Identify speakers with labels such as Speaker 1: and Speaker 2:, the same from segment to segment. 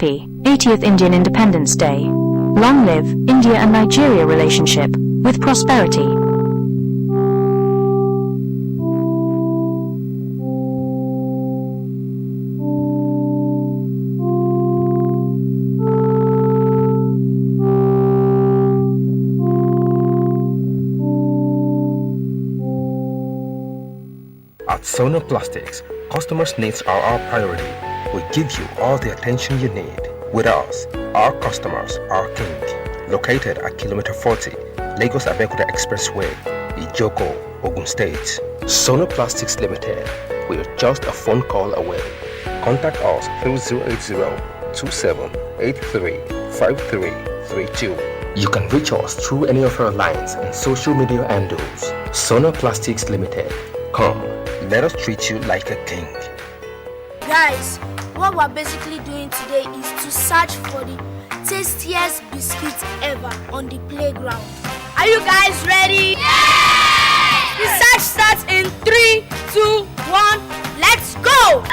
Speaker 1: Happy 80th Indian Independence Day. Long live India and Nigeria relationship with prosperity.
Speaker 2: At Sonoplastics, customers' needs are our priority. We give you all the attention you need. With us, our customers are king. Located at kilometer 40, Lagos Abeokuta Expressway, Ijoko, Ogun State. Sonoplastics Limited. We're just a phone call away. Contact us through 080-2783-5332. You can reach us through any of our lines and social media handles. Sonoplastics Limited. Come, let us treat you like a king.
Speaker 3: Guys, what we're basically doing today is to search for the tastiest biscuits ever on the playground. Are you guys ready? Yeah! The search starts in 3, 2, 1, let's go!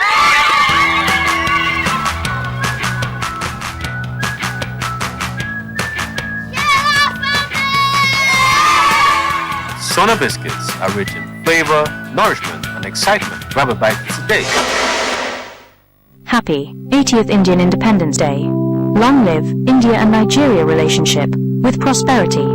Speaker 4: Sona biscuits are rich in flavor, nourishment, and excitement. Grab a bite today.
Speaker 1: Happy 80th Indian Independence Day. Long live India and Nigeria relationship with prosperity.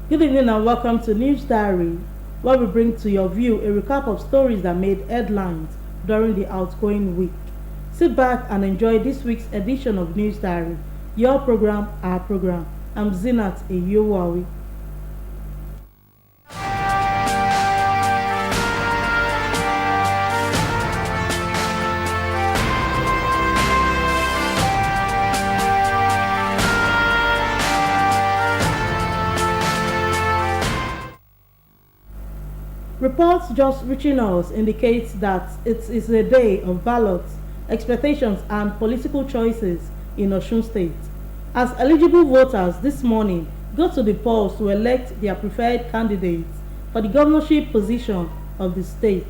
Speaker 5: Good evening and welcome to News Diary, where we bring to your view a recap of stories that made headlines during the outgoing week. Sit back and enjoy this week's edition of News Diary. Your program, our program. I'm Zinat Eyowawi. Reports just reaching us indicates that it is a day of ballots, expectations and political choices in Osun State. As eligible voters this morning go to the polls to elect their preferred candidates for the governorship position of the state.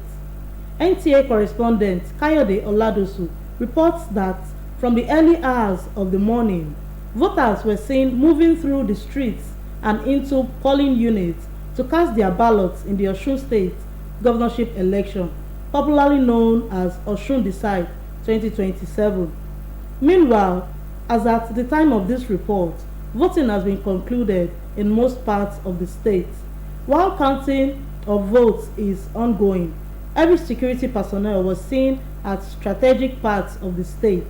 Speaker 5: NTA correspondent Kayode Oladosu reports that from the early hours of the morning, voters were seen moving through the streets and into polling units to cast their ballots in the Osun State governorship election, popularly known as Osun Decide 2027. Meanwhile, as at the time of this report, voting has been concluded in most parts of the state. While counting of votes is ongoing, every security personnel was seen at strategic parts of the state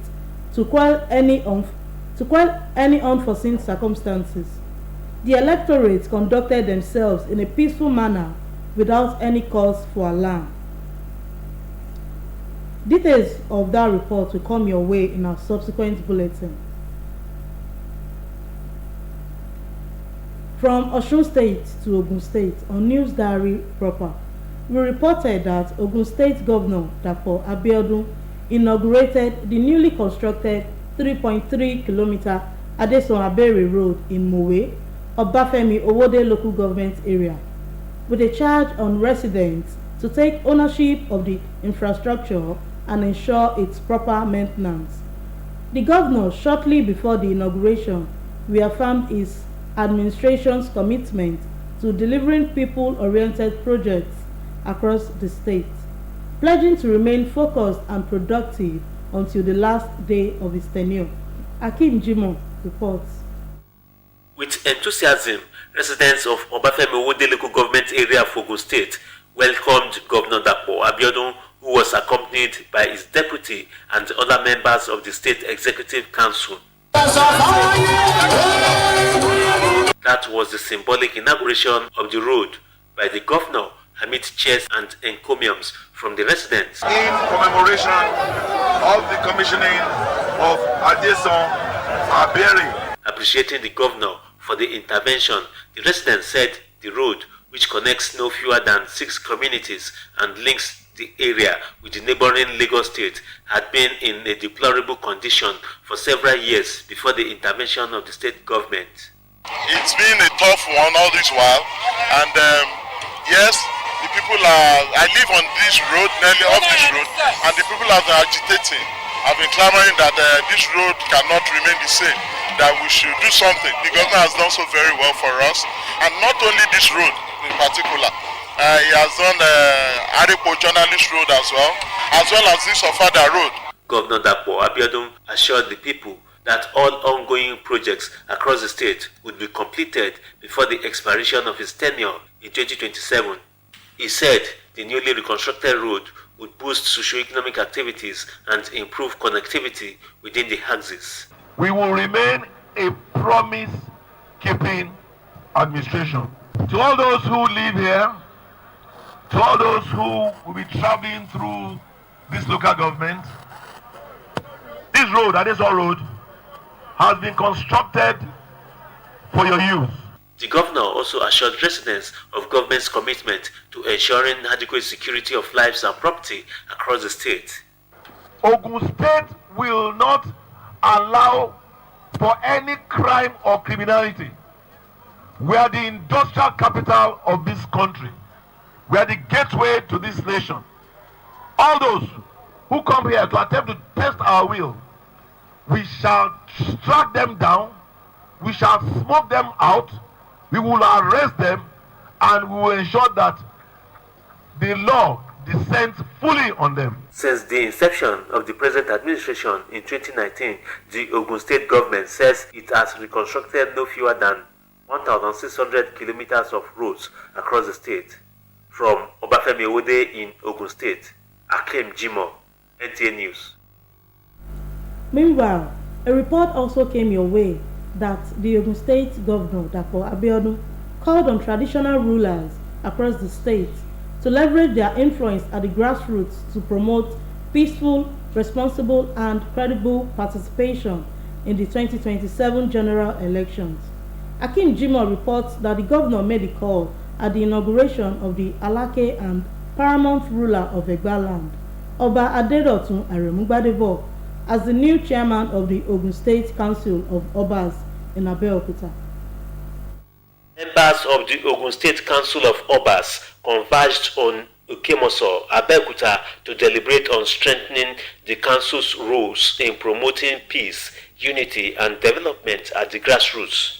Speaker 5: to quell any unforeseen circumstances. The electorate conducted themselves in a peaceful manner without any cause for alarm. Details of that report will come your way in our subsequent bulletin. From Osun State to Ogun State on News Diary proper, we reported that Ogun State Governor Dapo Abiodun inaugurated the newly constructed 3.3-kilometer Adeson-Abere Road in Mowe, Obafemi Owode local government area, with a charge on residents to take ownership of the infrastructure and ensure its proper maintenance. The governor, shortly before the inauguration, reaffirmed his administration's commitment to delivering people-oriented projects across the state, pledging to remain focused and productive until the last day of his tenure. Akim Jimo reports.
Speaker 6: With enthusiasm, residents of Obafemi Owode local government area of Ogun State welcomed Governor Dapo Abiodun, who was accompanied by his deputy and other members of the State Executive Council. That was the symbolic inauguration of the road by the governor amid cheers and encomiums from the residents.
Speaker 7: In commemoration of the commissioning of Adeson Aberi.
Speaker 6: Appreciating the governor for the intervention, the residents said the road, which connects no fewer than 6 communities and links the area with the neighboring Lagos state, had been in a deplorable condition for several years before the intervention of the state government.
Speaker 7: It's been a tough one all this while, and yes, the people I live on this road, nearly off this road, and the people have been agitating. I've been clamoring that this road cannot remain the same, that we should do something. The governor has done so very well for us, and not only this road in particular. He has done Arepo Journalist Road as well as this Ofada Road.
Speaker 6: Governor Dapo Abiodun assured the people that all ongoing projects across the state would be completed before the expiration of his tenure in 2027. He said the newly reconstructed road would boost socio-economic activities and improve connectivity within the axis.
Speaker 7: We will remain a promise-keeping administration. To all those who live here, to all those who will be traveling through this local government, this road, Adeson Road, has been constructed for your use.
Speaker 6: The governor also assured residents of government's commitment to ensuring adequate security of lives and property across the state.
Speaker 7: Ogun State will not allow for any crime or criminality. We are the industrial capital of this country. We are the gateway to this nation. All those who come here to attempt to test our will, we shall track them down, we shall smoke them out, we will arrest them, and we will ensure that the law descends fully on them.
Speaker 6: Since the inception of the present administration in 2019, the Ogun State government says it has reconstructed no fewer than 1,600 kilometers of roads across the state. From Obafemi Owode in Ogun State, Akim Jimo, NTA News.
Speaker 5: Meanwhile, a report also came your way that the Ogun State Governor, Dapo Abiodun, called on traditional rulers across the state to leverage their influence at the grassroots to promote peaceful, responsible, and credible participation in the 2027 general elections. Akim Jimo reports that the governor made the call at the inauguration of the Alake and paramount ruler of Egba land, Oba Adedotun Aremugbadebo, as the new chairman of the Ogun State Council of Obas in Abeokuta.
Speaker 6: Members of the Ogun State Council of Obas converged on Ukemoso, Abeokuta, to deliberate on strengthening the council's roles in promoting peace, unity, and development at the grassroots.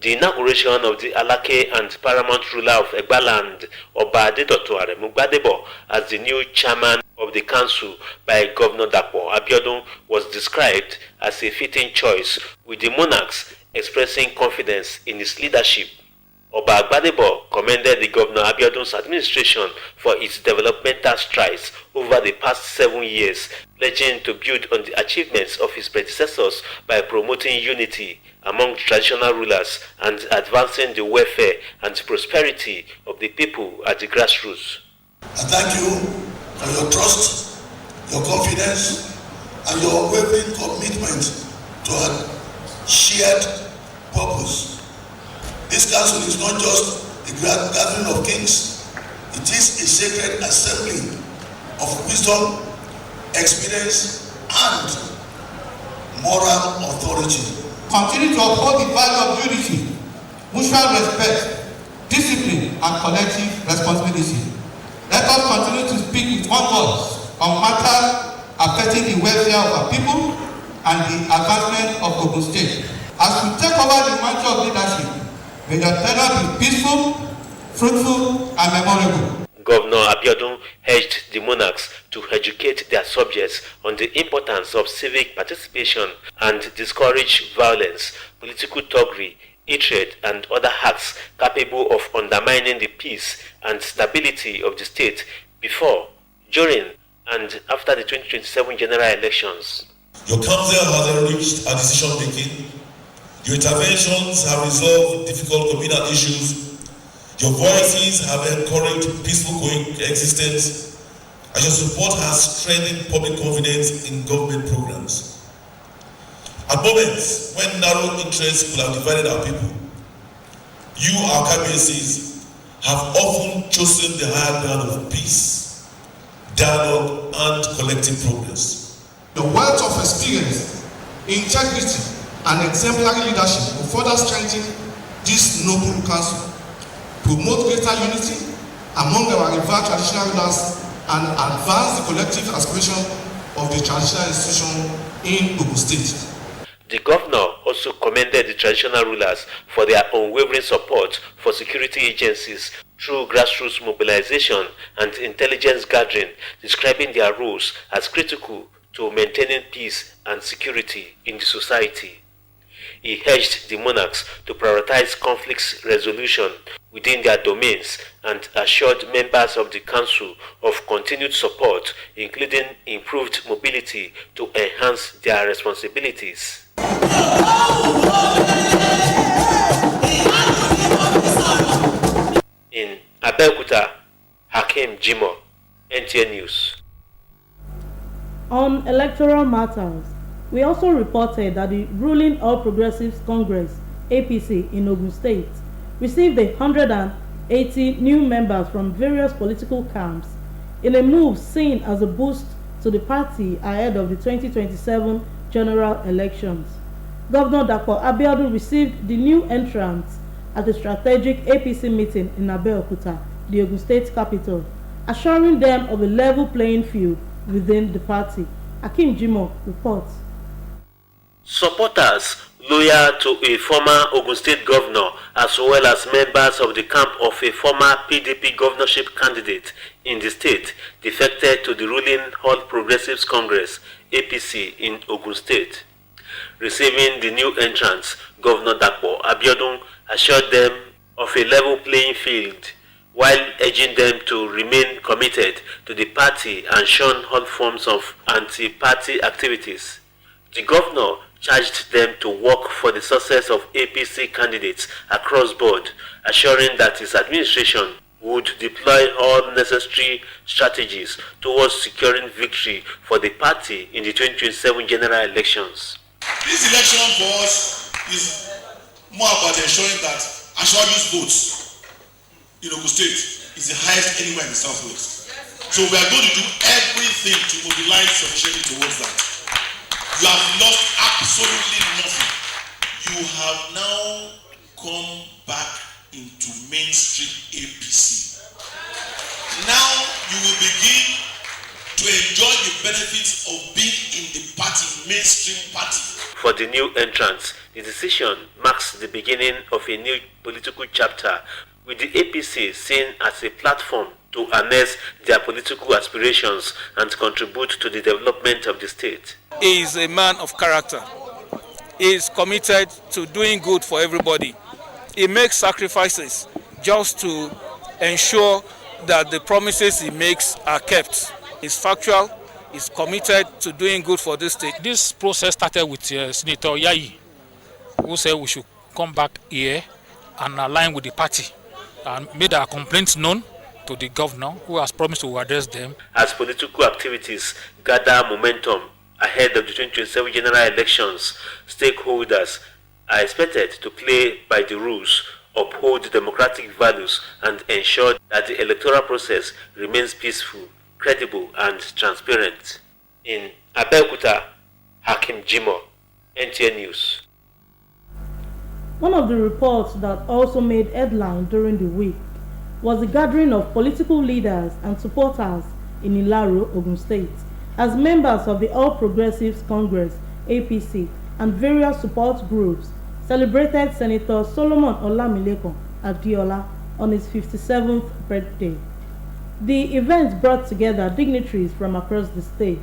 Speaker 6: The inauguration of the Alake and paramount ruler of Egba land, Oba Adedotun Aremugbadebo, as the new chairman of the council by Governor Dapo Abiodun was described as a fitting choice, with the monarchs expressing confidence in his leadership. Oba Agbadebo commended the Governor Abiodun's administration for its developmental strides over the past 7 years, pledging to build on the achievements of his predecessors by promoting unity among traditional rulers and advancing the welfare and prosperity of the people at the grassroots.
Speaker 8: I thank you for your trust, your confidence, and your unwavering commitment to a shared purpose. This council is not just a gathering of kings, it is a sacred assembly of wisdom, experience, and moral authority.
Speaker 9: Continue to uphold the value of unity, mutual respect, discipline, and collective responsibility. Let us continue to speak with one voice on matters affecting the welfare of our people and the advancement of Ogun State. As we take over the mantle of leadership, may your tenure be peaceful, fruitful, and memorable.
Speaker 6: Governor Abiodun urged the monarchs to educate their subjects on the importance of civic participation and discourage violence, political thuggery, hatred, and other acts capable of undermining the peace and stability of the state before, during, and after the 2027 general elections.
Speaker 8: Your council has enriched our decision making. Your interventions have resolved difficult communal issues. Your voices have encouraged peaceful coexistence, and your support has strengthened public confidence in government programs. At moments when narrow interests could have divided our people, you, our KBCs, have often chosen the higher ground of peace, dialogue, and collective progress.
Speaker 9: The wealth of experience, integrity, and exemplary leadership will further strengthen this noble council, promote greater unity among our revered traditional rulers, and advance the collective aspiration of the traditional institution in Ogun State.
Speaker 6: The governor also commended the traditional rulers for their unwavering support for security agencies through grassroots mobilization and intelligence gathering, describing their roles as critical to maintaining peace and security in the society. He urged the monarchs to prioritize conflict resolution within their domains and assured members of the council of continued support, including improved mobility to enhance their responsibilities. In Abeokuta, Hakim Jimo, NTA News.
Speaker 5: On electoral matters, we also reported that the ruling All Progressives Congress, APC, in Ogun State received 180 new members from various political camps in a move seen as a boost to the party ahead of the 2027 general elections. Governor Dapo Abiodun received the new entrants at a strategic APC meeting in Abeokuta, the Ogun State capital, assuring them of a level playing field within the party. Hakim Jimo reports.
Speaker 6: Supporters loyal to a former Ogun State governor as well as members of the camp of a former PDP governorship candidate in the state defected to the ruling All Progressives Congress, APC, in Ogun State. Receiving the new entrants, Governor Dapo Abiodun assured them of a level playing field while urging them to remain committed to the party and shun all forms of anti-party activities. The governor charged them to work for the success of APC candidates across board, assuring that his administration would deploy all necessary strategies towards securing victory for the party in the 2027 general elections.
Speaker 8: This election for us is more about ensuring that Ashwabi's votes in Ogun State is the highest anywhere in the Southwest. So we are going to do everything to mobilize sufficiently towards that. You have lost absolutely nothing. You have now come back into mainstream APC. Now you will begin to enjoy the benefits of being in the party, mainstream party.
Speaker 6: For the new entrants, the decision marks the beginning of a new political chapter, with the APC seen as a platform to harness their political aspirations and contribute to the development of the state.
Speaker 10: He is a man of character. He is committed to doing good for everybody. He makes sacrifices just to ensure that the promises he makes are kept. He's factual. He's committed to doing good for this state.
Speaker 11: This process started with Senator Yayi, who said we should come back here and align with the party, and made our complaints known to the governor, who has promised to address them.
Speaker 6: As political activities gather momentum ahead of the 2027 general elections, stakeholders are expected to play by the rules, uphold democratic values, and ensure that the electoral process remains peaceful, credible, and transparent. In Abeokuta, Hakim Jimo, NTA News.
Speaker 5: One of the reports that also made headline during the week was the gathering of political leaders and supporters in Ilaro, Ogun State, as members of the All Progressives Congress (APC) and various support groups celebrated Senator Solomon Olamilekan Adeola on his 57th birthday. The event brought together dignitaries from across the state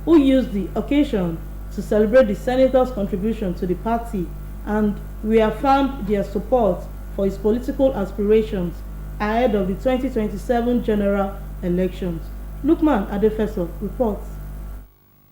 Speaker 5: who used the occasion to celebrate the senator's contribution to the party and reaffirmed their support for his political aspirations ahead of the 2027 general elections. Lukman Adefeso reports.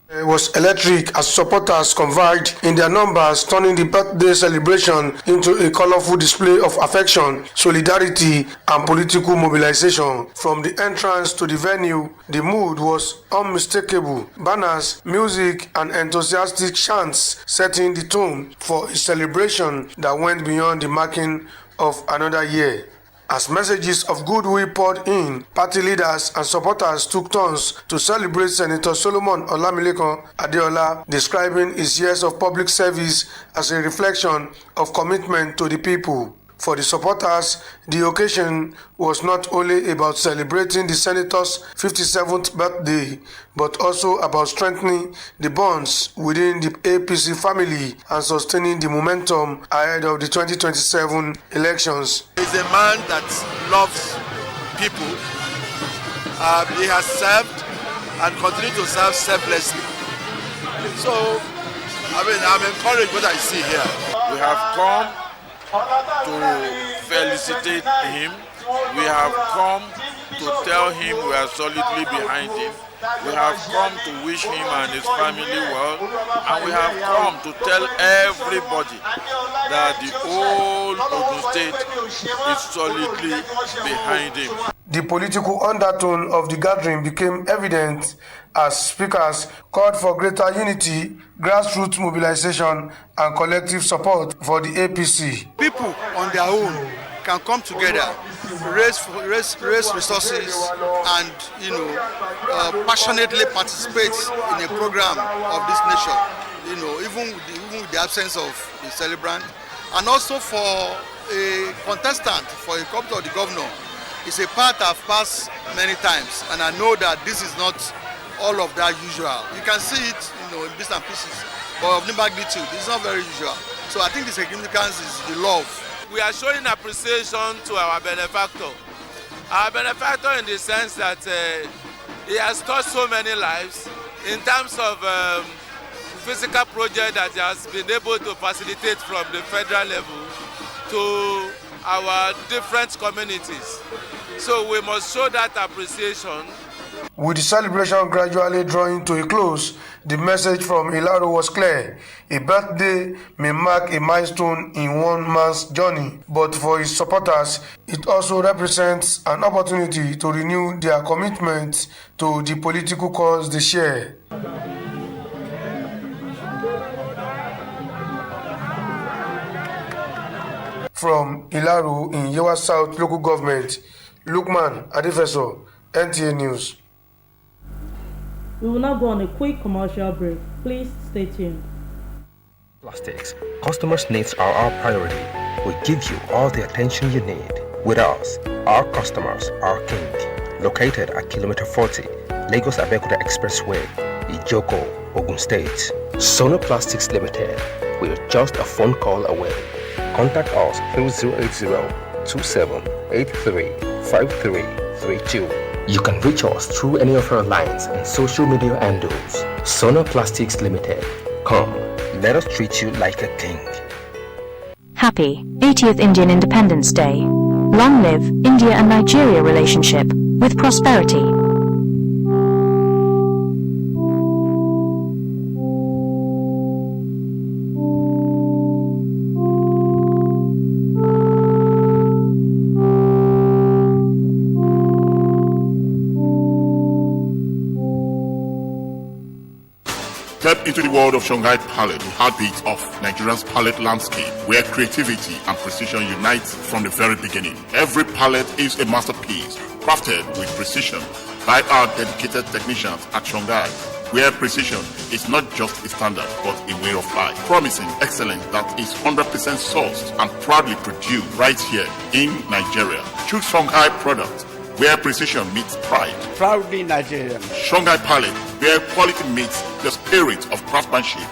Speaker 12: It was electric as supporters converged in their numbers, turning the birthday celebration into a colorful display of affection, solidarity, and political mobilization. From the entrance to the venue, the mood was unmistakable. Banners, music, and enthusiastic chants setting the tone for a celebration that went beyond the marking of another year. As messages of goodwill poured in, party leaders and supporters took turns to celebrate Senator Solomon Olamilekan Adeola, describing his years of public service as a reflection of commitment to the people. For the supporters, the occasion was not only about celebrating the senator's 57th birthday, but also about strengthening the bonds within the APC family and sustaining the momentum ahead of the 2027 elections.
Speaker 13: He's a man that loves people. He has served and continues to serve selflessly. So, I'm encouraged what I see here.
Speaker 14: We have come to felicitate him. We have come to tell him we are solidly behind him. We have come to wish him and his family well, and we have come to tell everybody that the whole Ogun State is solidly behind him.
Speaker 12: The political undertone of the gathering became evident as speakers called for greater unity, grassroots mobilization, and collective support for the APC.
Speaker 13: People on their own can come together, raise resources, and passionately participate in a program of this nature. Even with the absence of the celebrant, and also for a contestant for a copy of the governor. It's a path I've passed many times, and I know that this is not all of that usual. You can see it, in bits and pieces, but of the magnitude, it's not very usual. So I think the significance is the love.
Speaker 14: We are showing appreciation to our benefactor. Our benefactor in the sense that he has touched so many lives in terms of physical project that he has been able to facilitate from the federal level to our different communities. So we must show that appreciation.
Speaker 12: With the celebration gradually drawing to a close, the message from Ilaro was clear. A birthday may mark a milestone in one man's journey, but for his supporters, it also represents an opportunity to renew their commitment to the political cause they share. From Ilaro in Yewa South Local Government, Lukman Adefeso, NTA News.
Speaker 5: We will now go on a quick commercial break. Please stay tuned.
Speaker 2: Plastics. Customers' needs are our priority. We give you all the attention you need. With us, our customers are king. Located at Kilometer 40, Lagos Abeokuta Expressway, Ijoko, Ogun State. Sono Plastics Limited. We're just a phone call away. Contact us through 080-2783-5332. You can reach us through any of our lines and social media handles. Sono Plastics Limited. Come, let us treat you like a king.
Speaker 1: Happy 80th Indian Independence Day. Long live India and Nigeria relationship with prosperity.
Speaker 15: Step into the world of Shanghai Palette, the heartbeat of Nigeria's palette landscape, where creativity and precision unite from the very beginning. Every palette is a masterpiece, crafted with precision by our dedicated technicians at Shanghai, where precision is not just a standard, but a way of life. Promising excellence that is 100% sourced and proudly produced right here in Nigeria. Choose Shanghai products where precision meets pride.
Speaker 16: Proudly Nigerian.
Speaker 15: Shanghai Palette, where quality meets the spirit of craftsmanship.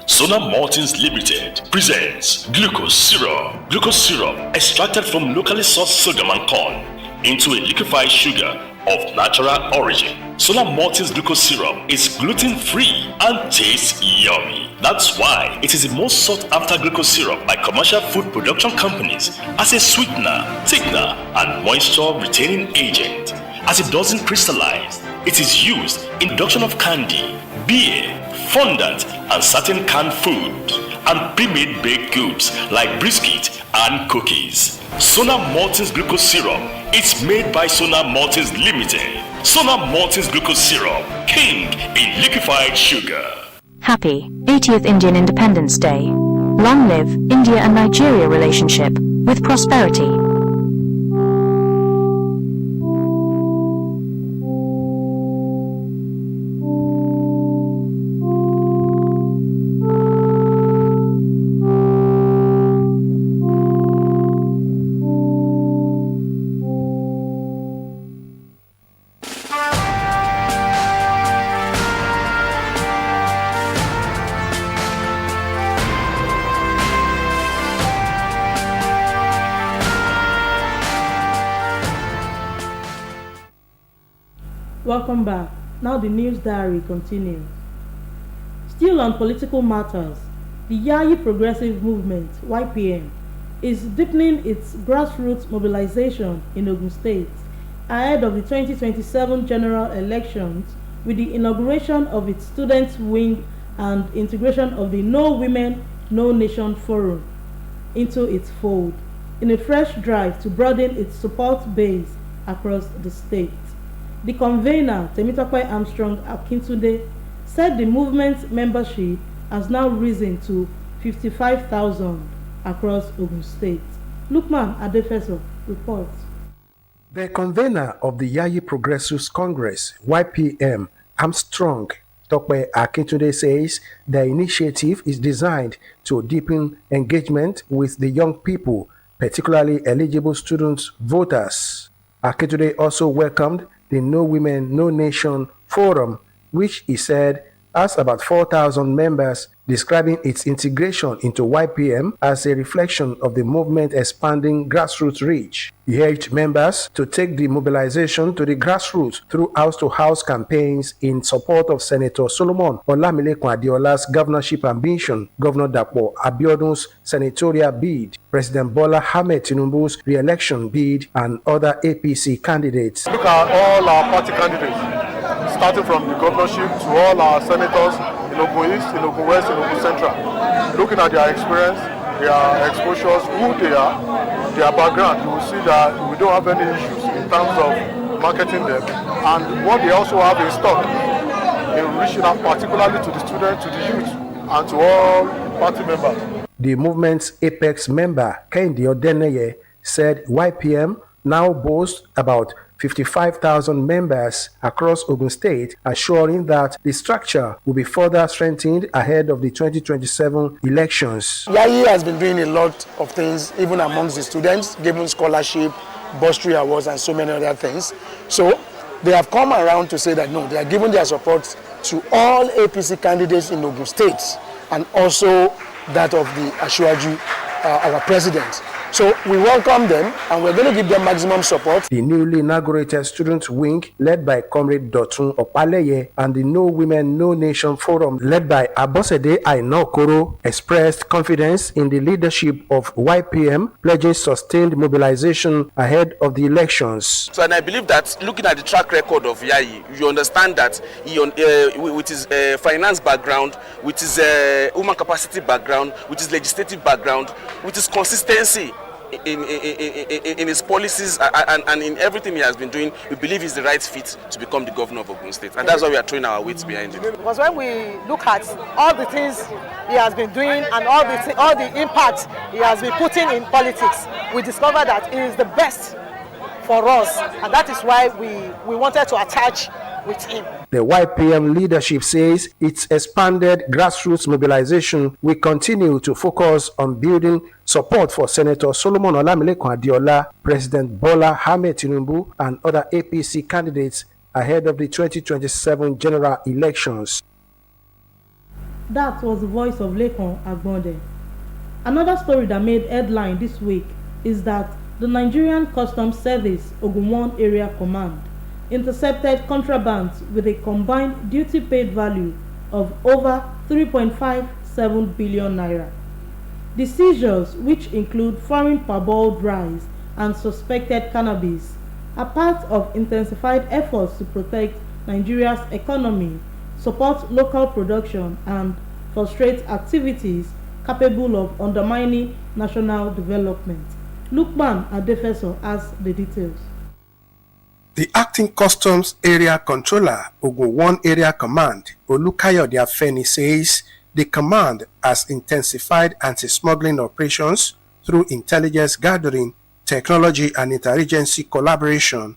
Speaker 17: Sona Maltings Limited presents glucose syrup. Glucose syrup extracted from locally sourced sorghum and corn into a liquefied sugar of natural origin. Sona Maltings glucose syrup is gluten-free and tastes yummy. That's why it is the most sought after glucose syrup by commercial food production companies as a sweetener, thickener, and moisture retaining agent. As it doesn't crystallize, it is used in production of candy, beer, fondant, and certain canned food, and pre-made baked goods like biscuit and cookies. Sona Maltings glucose syrup is made by Sona Maltings Limited. Sona Maltings glucose syrup, king in liquefied sugar.
Speaker 1: Happy 80th Indian Independence Day. Long live India and Nigeria relationship with prosperity.
Speaker 5: Welcome back. Now the news diary continues. Still on political matters, the Yayi Progressive Movement, YPM, is deepening its grassroots mobilization in Ogun State ahead of the 2027 general elections with the inauguration of its students' wing and integration of the No Women, No Nation Forum into its fold in a fresh drive to broaden its support base across the state. The convener, Temitope Armstrong Akintunde, said the movement's membership has now risen to 55,000 across Ogun State. Lukman Adefeso reports.
Speaker 12: The convener of the Yayi Progressives Congress, YPM, Armstrong Tope Akintunde, says the initiative is designed to deepen engagement with the young people, particularly eligible students voters. Akintunde also welcomed the No Women, No Nation Forum, which he said has about 4,000 members, describing its integration into YPM as a reflection of the movement expanding grassroots reach. He urged members to take the mobilization to the grassroots through house-to-house campaigns in support of Senator Solomon Olamilekan Adeola's governorship ambition, Governor Dapo Abiodun's senatorial bid, President Bola Ahmed Tinubu's re-election bid, and other APC candidates.
Speaker 18: Look at all our party candidates, starting from the governorship to all our senators in Ogun East, in Ogun West, in Ogun Central. Looking at their experience, their exposures, who they are, their background, you will see that we don't have any issues in terms of marketing them, and what they also have in stock in reaching out particularly to the students, to the youth, and to all party members.
Speaker 12: The movement's apex member, Kehinde Odeneye, said YPM now boasts about 55,000 members across Ogun State, assuring that the structure will be further strengthened ahead of the 2027 elections.
Speaker 19: Yayi has been doing a lot of things, even amongst the students, giving scholarship, bursary awards, and so many other things. So they have come around to say that no, they are giving their support to all APC candidates in Ogun State, and also that of the Asiwaju, our president. So we welcome them, and we're going to give them maximum support.
Speaker 12: The newly inaugurated student wing, led by Comrade Dotun Opaleye, and the No Women, No Nation Forum, led by Abosede Aina Okoro, expressed confidence in the leadership of YPM, pledging sustained mobilization ahead of the elections.
Speaker 20: So, and I believe that looking at the track record of Yayi, you understand that he, with his finance background, with his human capacity background, with his legislative background, with his consistency in his policies and in everything he has been doing, we believe he's the right fit to become the governor of Ogun State, and that's why we are throwing our weight behind him.
Speaker 21: Because when we look at all the things he has been doing and all the impact he has been putting in politics, we discover that he is the best for us, and that is why we wanted to attach with him.
Speaker 12: The YPM leadership says its expanded grassroots mobilization will continue to focus on building support for Senator Solomon Olamilekan Adeola, President Bola Ahmed Tinubu, and other APC candidates ahead of the 2027 general elections.
Speaker 5: That was the voice of Lekon Agbonde. Another story that made headline this week is that the Nigerian Customs Service Ogun 1 Area Command intercepted contraband with a combined duty paid value of over 3.57 billion naira. The seizures, which include foreign parboiled rice and suspected cannabis, are part of intensified efforts to protect Nigeria's economy, support local production, and frustrate activities capable of undermining national development. Lukman Adefeso has the details.
Speaker 12: The acting Customs Area Controller, Ogun 1 Area Command, Olukayode Afeni, says the command has intensified anti-smuggling operations through intelligence gathering, technology and interagency collaboration.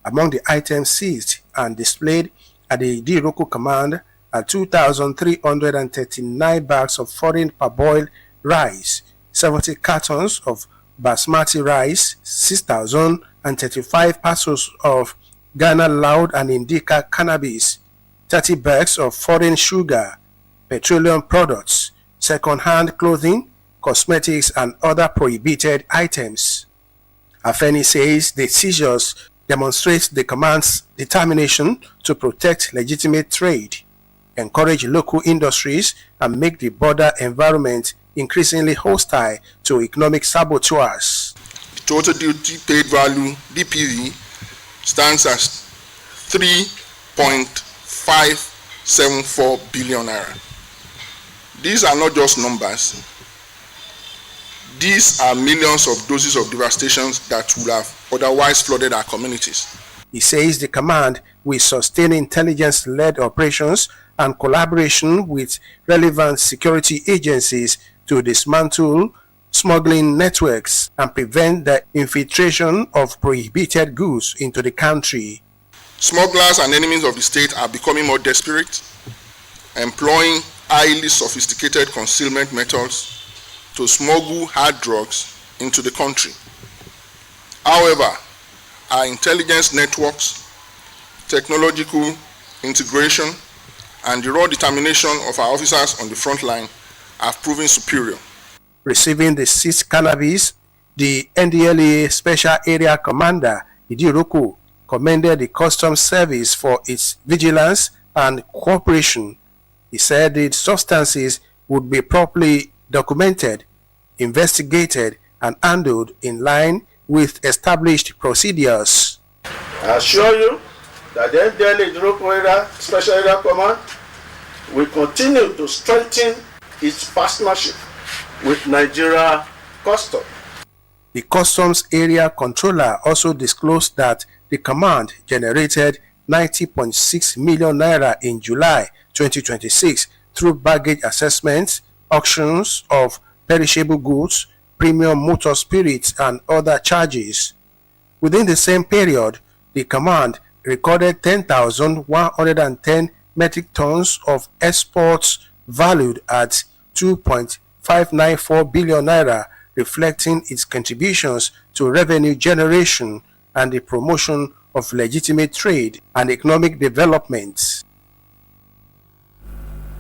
Speaker 12: Among the items seized and displayed at the Diroko Command are 2,339 bags of foreign parboiled rice, 70 cartons of basmati rice, 6,035 parcels of Ghana Loud and Indica cannabis, 30 bags of foreign sugar, petroleum products, second-hand clothing, cosmetics, and other prohibited items. Afeni says the seizures demonstrate the command's determination to protect legitimate trade, encourage local industries, and make the border environment increasingly hostile to economic saboteurs.
Speaker 15: The total duty paid value, DPV, stands at 3.574 billion naira. These are not just numbers. These are millions of doses of devastation that would have otherwise flooded our communities.
Speaker 12: He says the command will sustain intelligence-led operations and collaboration with relevant security agencies to dismantle smuggling networks and prevent the infiltration of prohibited goods into the country.
Speaker 15: Smugglers and enemies of the state are becoming more desperate, employing highly sophisticated concealment methods to smuggle hard drugs into the country. However, our intelligence networks, technological integration, and the raw determination of our officers on the front line have proven superior.
Speaker 12: Receiving the seized cannabis, the NDLEA Special Area Commander, Idiroko, commended the Customs Service for its vigilance and cooperation. He said the substances would be properly documented, investigated, and handled in line with established procedures.
Speaker 16: I assure you that the NDLEA Idiroko Special Area Command will continue to strengthen its partnership with Nigeria Customs.
Speaker 12: The Customs Area Controller also disclosed that the command generated 90.6 million naira in July 2026 through baggage assessments, auctions of perishable goods, premium motor spirits, and other charges. Within the same period, the command recorded 10,110 metric tons of exports valued at 2.594 billion naira, reflecting its contributions to revenue generation and the promotion of legitimate trade and economic development.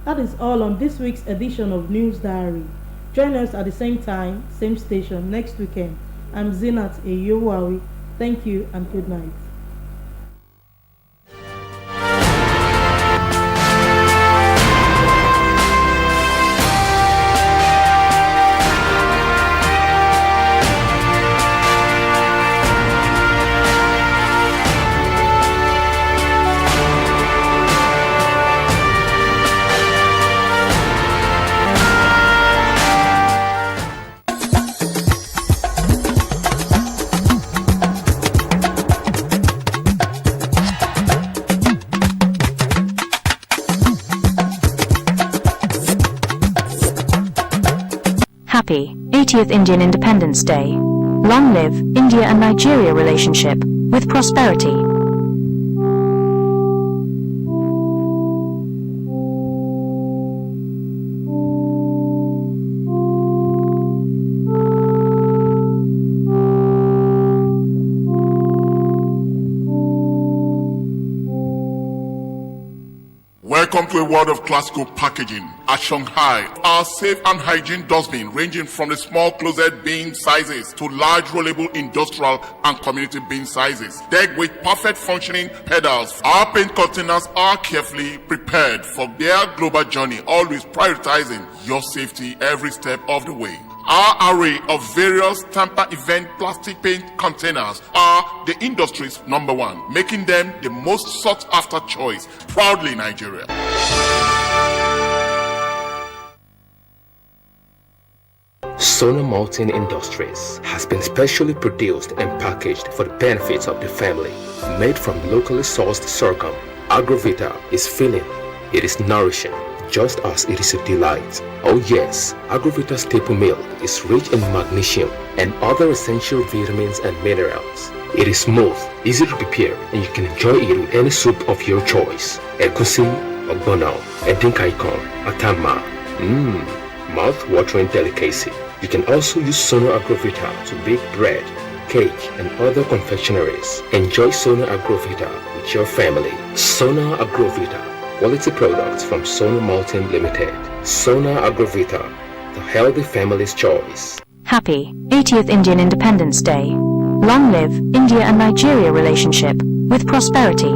Speaker 5: That is all on this week's edition of News Diary. Join us at the same time, same station next weekend. I'm Zinat Eyowawi. Thank you and good night.
Speaker 1: Happy 80th Indian Independence Day. Long live India and Nigeria relationship with prosperity.
Speaker 15: Welcome to a world of classical packaging. At Shanghai, our safe and hygiene dustbin ranging from the small closet bin sizes to large rollable industrial and community bin sizes. Decked with perfect functioning pedals, our paint containers are carefully prepared for their global journey, always prioritizing your safety every step of the way. Our array of various tamper event plastic paint containers are the industry's #1, making them the most sought after choice. Proudly Nigeria.
Speaker 2: Sona Malting Industries has been specially produced and packaged for the benefits of the family. Made from locally sourced sorghum, Agrovita is filling. It is nourishing, just as it is a delight. Oh yes, Agrovita staple milk is rich in magnesium and other essential vitamins and minerals. It is smooth, easy to prepare, and you can enjoy it with any soup of your choice. Egusi, ogbono, edinkaikon, atama. Mouth-watering delicacy. You can also use Sona Agrovita to bake bread, cake, and other confectionaries. Enjoy Sona Agrovita with your family. Sona Agrovita, quality products from Sona Malting Limited. Sona Agrovita, the healthy family's choice.
Speaker 1: Happy 80th Indian Independence Day. Long live India and Nigeria relationship with prosperity.